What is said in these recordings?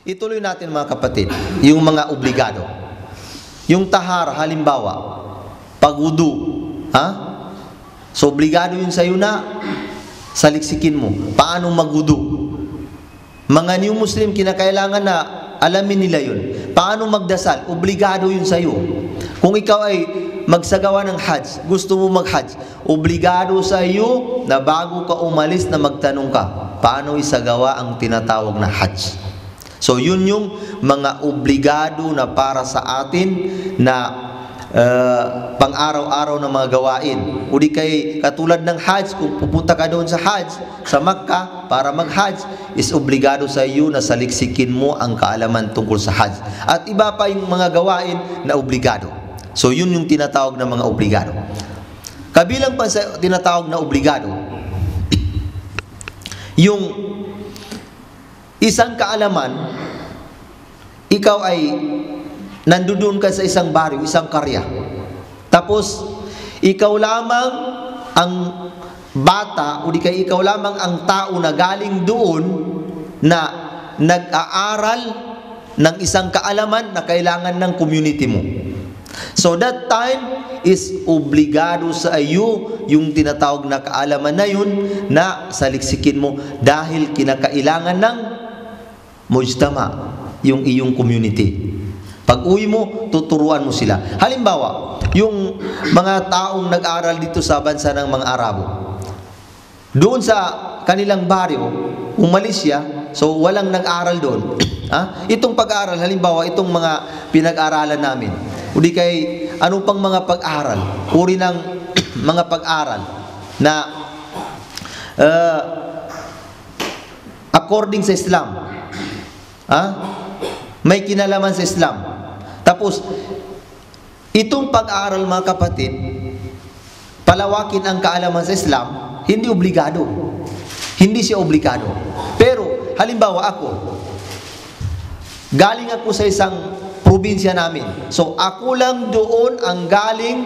Ituloy natin mga kapatid, yung mga obligado. Yung tahara, halimbawa, pag-wudu, So, obligado yun sa'yo na saliksikin mo. Paano mag-wudu? Mga new Muslim, kinakailangan na alamin nila yun. Paano magdasal? Obligado yun sa'yo. Kung ikaw ay magsagawa ng hajj, gusto mo mag-hajj, obligado sa'yo na bago ka umalis na magtanong ka, paano isagawa ang tinatawag na hajj? So, yun yung mga obligado na para sa atin na pang-araw-araw na mga gawain. O di kay katulad ng hajj, kung pupunta ka doon sa hajj, sa Makkah, para mag-hajj, is obligado sa iyo na saliksikin mo ang kaalaman tungkol sa hajj. At iba pa yung mga gawain na obligado. So, yun yung tinatawag na mga obligado. Kabilang pa sa tinatawag na obligado, yung isang kaalaman, ikaw ay nandoon ka sa isang baryo, isang karya. Tapos, ikaw lamang ang bata, o di kaya ikaw lamang ang tao na galing doon na nag-aaral ng isang kaalaman na kailangan ng community mo. So, that time is obligado sa iyo yung tinatawag na kaalaman na yun na saliksikin mo dahil kinakailangan ng mujtama, yung iyong community. Pag uwi mo, tuturuan mo sila. Halimbawa, yung mga taong nag-aral dito sa bansa ng mga Arabo, doon sa kanilang baryo, umalis siya, so walang nag-aral doon. Itong pag-aaral, halimbawa, itong mga pinag-aralan namin, o di kay ano pang mga pag-aral, uri ng mga pag-aral na according sa Islam, may kinalaman sa Islam. Tapos, itong pag-aaral mga kapatid, palawakin ang kaalaman sa Islam, hindi obligado. Hindi siya obligado. Pero, halimbawa ako, galing ako sa isang probinsya namin. So, ako lang doon ang galing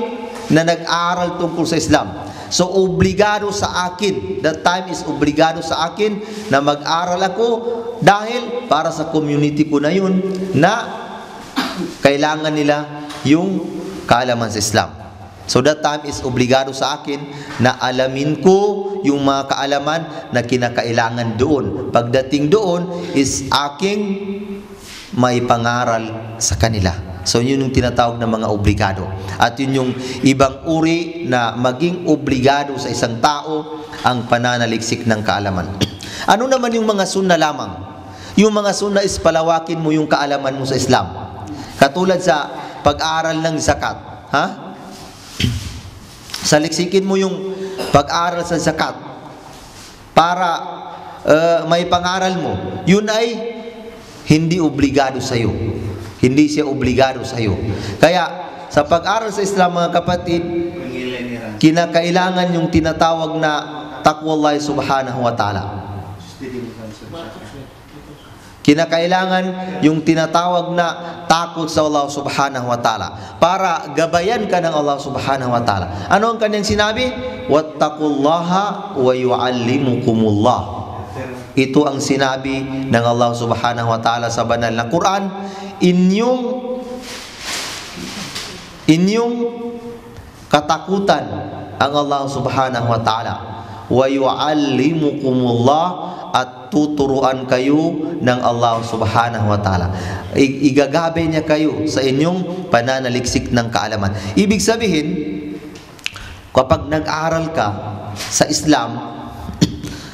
na nag-aaral tungkol sa Islam. So, obligado sa akin. That time is obligado sa akin na mag-aral ako dahil para sa community ko na yun na kailangan nila yung kaalaman sa Islam. So, that time is obligado sa akin na alamin ko yung mga kaalaman na kinakailangan doon. Pagdating doon is aking may pangaral sa kanila. So, yun yung tinatawag na mga obligado. At yun yung ibang uri na maging obligado sa isang tao ang pananaliksik ng kaalaman. Ano naman yung mga sunna lamang? Yung mga sunna is palawakin mo yung kaalaman mo sa Islam. Katulad sa pag-aaral ng zakat. Saliksikin mo yung pag-aaral sa zakat para may pangaral mo. Yun ay hindi obligado sa iyo. Hindi siya obligado sa iyo. Kaya, sa pag-aral sa Islam, mga kapatid, kinakailangan yung tinatawag na taqwallah subhanahu wa ta'ala. Kinakailangan yung tinatawag na takot sa Allah subhanahu wa ta'ala para gabayan ka ng Allah subhanahu wa ta'ala. Ano ang kanyang sinabi? Wattaqullaha wa yu'allimukumullah. Ito ang sinabi ng Allah subhanahu wa ta'ala sa banal na Quran. Inyong katakutan ang Allah subhanahu wa ta'ala. Wa yu'allimukumullah, at tuturuan kayo ng Allah subhanahu wa ta'ala. Igagabay niya kayo sa inyong pananaliksik ng kaalaman. Ibig sabihin, kapag nag-aral ka sa Islam,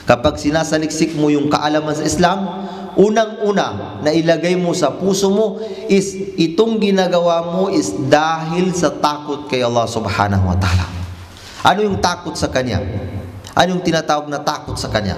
kapag sinasaliksik mo yung kaalaman sa Islam, unang-una na ilagay mo sa puso mo is itong ginagawa mo is dahil sa takot kay Allah subhanahu wa ta'ala. Ano yung takot sa Kanya? Ano yung tinatawag na takot sa Kanya?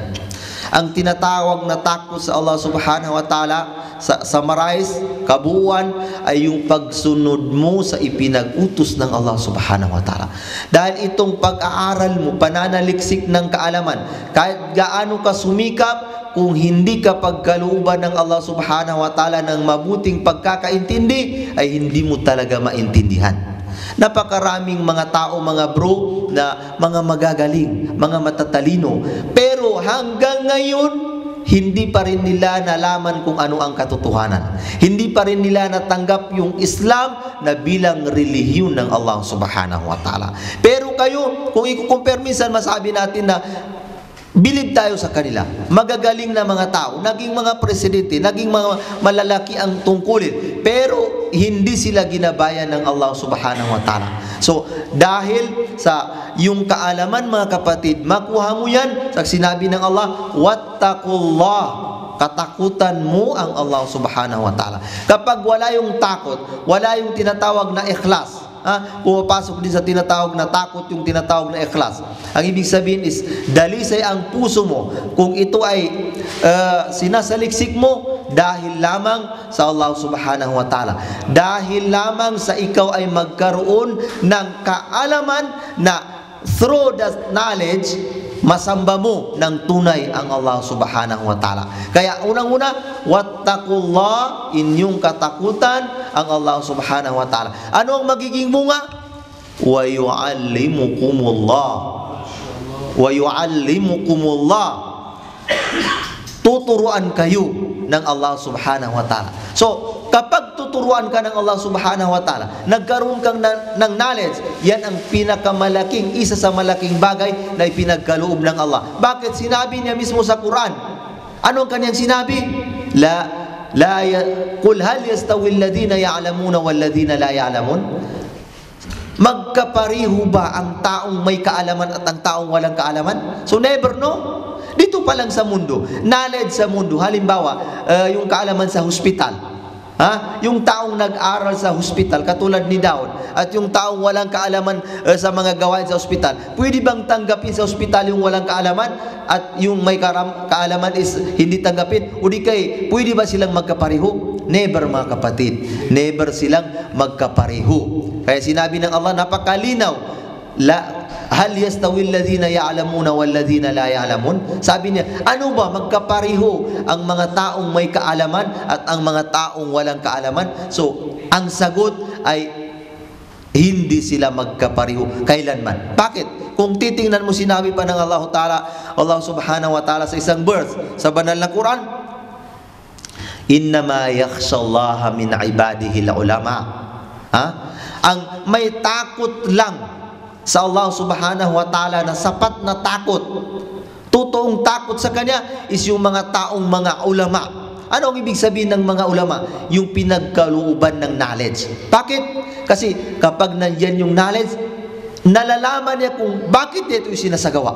Ang tinatawag na takot sa Allah subhanahu wa ta'ala sa summarized, kabuuan, ay yung pagsunod mo sa ipinag-utos ng Allah subhanahu wa ta'ala. Dahil itong pag-aaral mo, pananaliksik ng kaalaman, kahit gaano ka sumikap, kung hindi ka pagkalooban ng Allah subhanahu wa ta'ala ng mabuting pagkakaintindi, ay hindi mo talaga maintindihan. Napakaraming mga tao, mga bro, na mga magagaling, mga matatalino. Pero hanggang ngayon, hindi pa rin nila nalaman kung ano ang katotohanan. Hindi pa rin nila natanggap yung Islam na bilang relihiyon ng Allah subhanahu wa ta'ala. Pero kayo, kung i-compare minsan, masabi natin na bilib tayo sa kanila. Magagaling na mga tao, naging mga presidente, naging mga malalaki ang tungkulin. Pero hindi sila ginabayan ng Allah subhanahu wa ta'ala. So, dahil sa yung kaalaman, mga kapatid, makuha mo yan sa sinabi ng Allah, wattaqullah, katakutan mo ang Allah subhanahu wa ta'ala. Kapag wala yung takot, wala yung tinatawag na ikhlas, pumapasok din sa tinatawag na takot, yung tinatawag na ikhlas. Ang ibig sabihin is, dalisay ang puso mo kung ito ay sinasaliksik mo dahil lamang sa Allah subhanahu wa ta'ala. Dahil lamang sa ikaw ay magkaroon ng kaalaman na through that knowledge, masamba mo ng tunay ang Allah subhanahu wa ta'ala. Kaya unang-una, wattaqullah, inyong katakutan ang Allah subhanahu wa ta'ala. Ano ang magiging bunga? Wa yu'allimukumullah. Wa yu'allimukumullah. Tuturuan kayo ng Allah subhanahu wa ta'ala. So, kapag tuturuan ka ng Allah subhanahu wa ta'ala, nagkaroon kang ng knowledge, yan ang pinakamalaking, isa sa malaking bagay na ipinagkaloob ng Allah. Bakit? Sinabi niya mismo sa Quran. Ano ang kanyang sinabi? Qul hal yastawi alladhina ya'lamuna walladhina la ya'lamun? Magkapariho ba ang taong may kaalaman at ang taong walang kaalaman? So never, no? Dito pa lang sa mundo, knowledge sa mundo. Halimbawa, yung kaalaman sa hospital. Yung taong nag-aral sa hospital, katulad ni Daud, at yung taong walang kaalaman sa mga gawain sa hospital, pwede bang tanggapin sa hospital yung walang kaalaman at yung may kaalaman is hindi tanggapin? O di kay, pwede ba silang magkapareho? Never, mga kapatid. Never silang magkapareho. Kaya sinabi ng Allah, napakalinaw, hal yastawi alladhina ya'lamuna walladhina la ya'lamun? Sabi niya, ano ba magkapareho ang mga taong may kaalaman at ang mga taong walang kaalaman? So, ang sagot ay hindi sila magkapareho kailanman. Bakit? Kung titingnan mo, sinabi pa ng Allah Ta'ala, Allah subhanahu wa ta'ala sa isang verse sa banal na Quran, innama yakhshallaha min ibadihi al-ulama. Ang may takot lang sa Allah subhanahu wa ta'ala na sapat na takot, totoong takot sa Kanya, is yung mga taong mga ulama. Ano ang ibig sabihin ng mga ulama? Yung pinagkalooban ng knowledge. Bakit? Kasi kapag nandiyan yung knowledge, nalalaman niya kung bakit nito isinasagawa.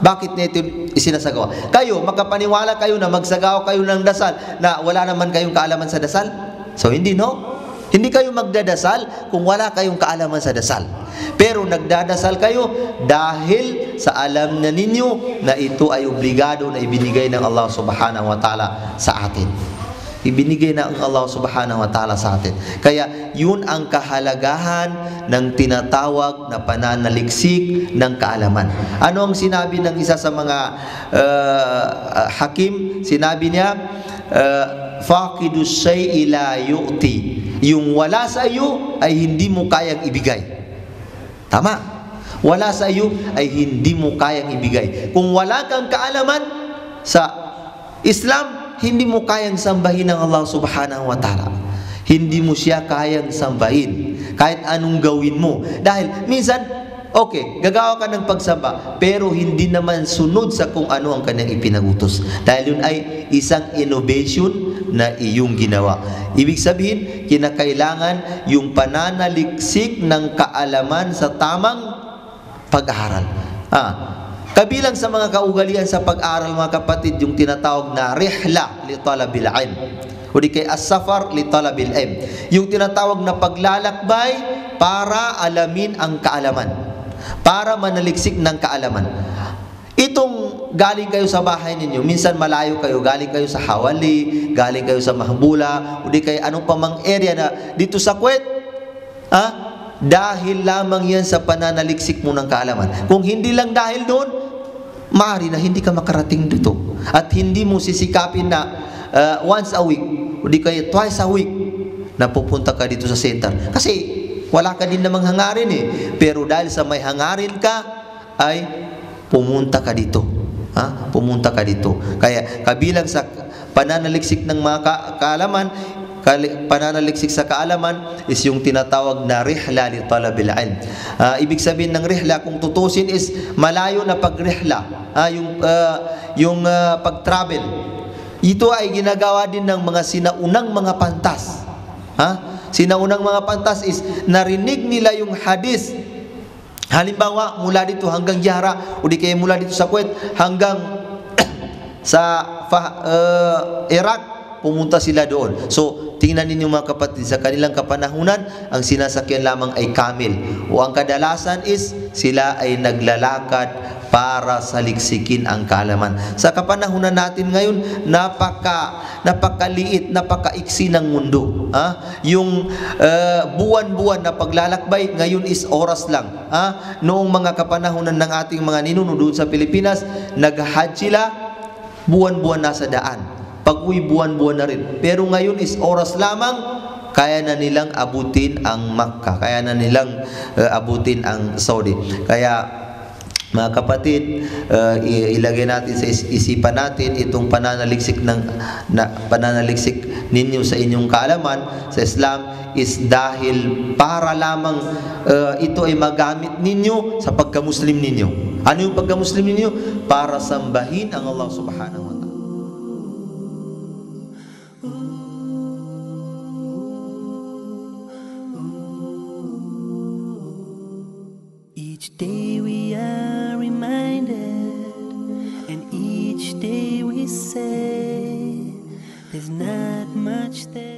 Bakit nito isinasagawa? Kayo, makapaniwala kayo na magsagawa kayo ng dasal na wala naman kayong kaalaman sa dasal? So hindi, no? Hindi kayo magdadasal kung wala kayong kaalaman sa dasal. Pero nagdadasal kayo dahil sa alam na ninyo na ito ay obligado na ibinigay ng Allah subhanahu wa ta'ala sa atin. Ibinigay na ang Allah subhanahu wa ta'ala sa atin. Kaya yun ang kahalagahan ng tinatawag na pananaliksik ng kaalaman. Ano ang sinabi ng isa sa mga hakim? Sinabi niya, faqidu syai'i la yu'ti. Yung wala sa iyo ay hindi mo kayang ibigay. Tama. Wala sa iyo ay hindi mo kayang ibigay. Kung wala kang kaalaman sa Islam, hindi mo kayang sambahin ng Allah subhanahu wa ta'ala. Hindi mo siya kayang sambahin kahit anong gawin mo. Dahil minsan, okay, gagawa ka ng pagsamba, pero hindi naman sunod sa kung ano ang kanyang ipinagutos. Dahil yun ay isang innovation na iyong ginawa. Ibig sabihin, kinakailangan yung pananaliksik ng kaalaman sa tamang pag-aaral. Kabilang sa mga kaugalian sa pag-aaral, mga kapatid, yung tinatawag na rihla li talabil ilm, o di kay as-safar li talabil ilm, yung tinatawag na paglalakbay para alamin ang kaalaman, para manaliksik ng kaalaman. Itong galing kayo sa bahay ninyo, minsan malayo kayo, galing kayo sa Hawali, galing kayo sa Mahbula, o di kay anong pamang area na dito sa Kuwait, dahil lamang yan sa pananaliksik mo ng kaalaman. Kung hindi lang dahil doon, maaari na hindi ka makarating dito. At hindi mo sisikapin na once a week, o di kaya twice a week, na pupunta ka dito sa center. Kasi wala ka din namang hangarin eh. Pero dahil sa may hangarin ka, ay pumunta ka dito. Pumunta ka dito. Kaya kabilang sa pananaliksik ng mga kaalaman, pananaliksik sa kaalaman is yung tinatawag na rihla li talabil ilm. Ibig sabihin ng rihla, kung tutusin, is malayo na pagrihla, yung pag-travel. Ito ay ginagawa din ng mga sinaunang mga pantas. Sinaunang mga pantas is narinig nila yung hadis. Halimbawa, mula dito hanggang Jahra, o di kaya mula dito sa Kuwait hanggang sa Iraq, pumunta sila doon. So, tingnan ninyo mga kapatid, sa kanilang kapanahunan, ang sinasakyan lamang ay camel. O ang kadalasan is, sila ay naglalakad para saliksikin ang kaalaman. Sa kapanahunan natin ngayon, napakaliit, napakaiksi ng mundo. Yung buwan-buwan na paglalakbay, ngayon is oras lang. Noong mga kapanahunan ng ating mga ninuno doon sa Pilipinas, nag-hajj sila, buwan-buwan nasa daan. Pag-uwi, buwan-buwan na rin. Pero ngayon is oras lamang, kaya na nilang abutin ang Makkah, kaya na nilang abutin ang Saudi. Kaya mga kapatid, ilagay natin sa isipan natin itong pananaliksik ninyo sa inyong kaalaman sa Islam is dahil para lamang ito ay magamit ninyo sa pagka-Muslim ninyo. Ano yung pagka-Muslim ninyo? Para sambahin ang Allah subhanahu wa ta'ala. Each day we are reminded, and each day we say, there's not much there.